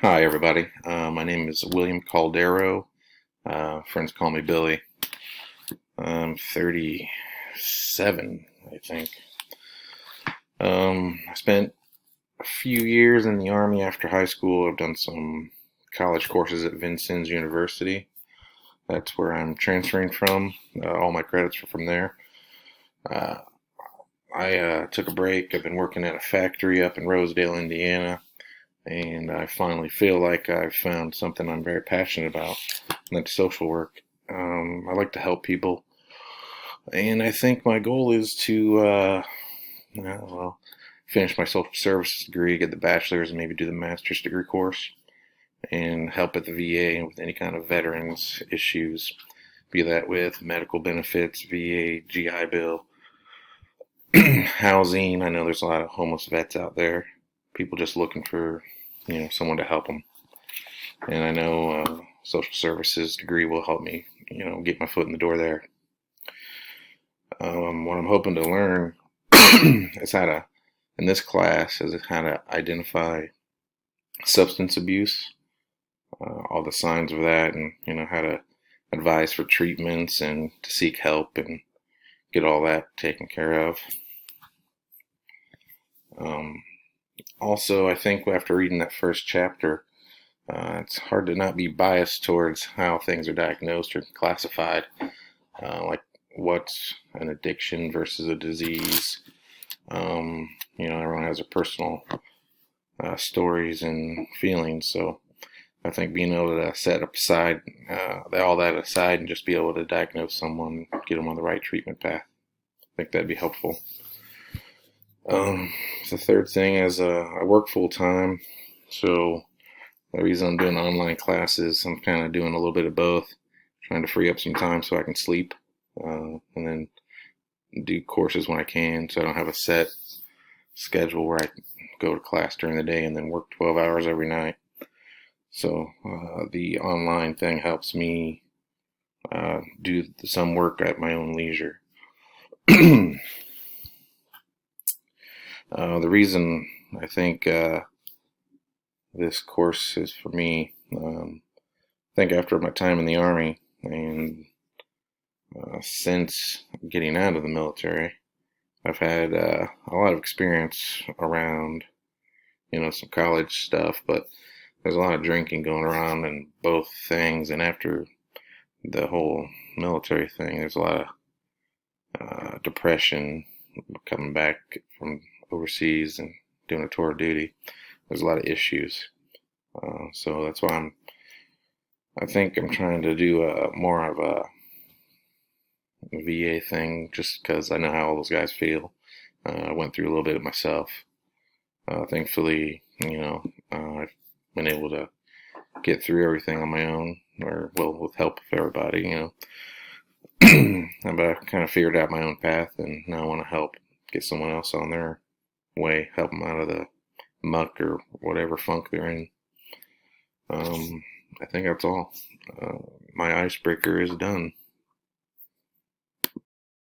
Hi, everybody. My name is William Caldero. Friends call me Billy. I'm 37, I think. I spent a few years in the Army after high school. I've done some college courses at Vincennes University. That's where I'm transferring from. All my credits are from there. Uh, I took a break. I've been working at a factory up in Rosedale, Indiana, and I finally feel like I've found something I'm very passionate about, and that's social work. I like to help people, and I think my goal is to, well, finish my social services degree, get the bachelor's, and maybe do the master's degree course, and help at the VA with any kind of veterans issues, be that with medical benefits, VA, GI Bill, housing. I know there's a lot of homeless vets out there, people just looking for, someone to help them. And I know social services degree will help me, get my foot in the door there. What I'm hoping to learn is how to, in this class, is how to identify substance abuse, all the signs of that, and how to advise for treatments and to seek help and get all that taken care of. Um, Also, I think after reading that first chapter, it's hard to not be biased towards how things are diagnosed or classified, like what's an addiction versus a disease. Everyone has their personal stories and feelings, so I think being able to set aside all that aside and just be able to diagnose someone, get them on the right treatment path, I think that'd be helpful. The third thing is I work full time, so the reason I'm doing online classes, I'm kind of doing a little bit of both, trying to free up some time so I can sleep, and then do courses when I can, so I don't have a set schedule where I go to class during the day and then work 12 hours every night. So the online thing helps me do some work at my own leisure. The reason I think this course is for me, I think after my time in the Army and since getting out of the military, I've had a lot of experience around, some college stuff, but there's a lot of drinking going around in both things. And after the whole military thing, there's a lot of depression coming back from overseas and doing a tour of duty. There's a lot of issues. So that's why I think I'm trying to do more of a VA thing just because I know how all those guys feel. I went through a little bit of myself. Thankfully, I've been able to get through everything on my own, or well, with help of everybody, But I kind of figured out my own path, and now I want to help get someone else on their way, help them out of the muck or whatever funk they're in. I think that's all. My icebreaker is done.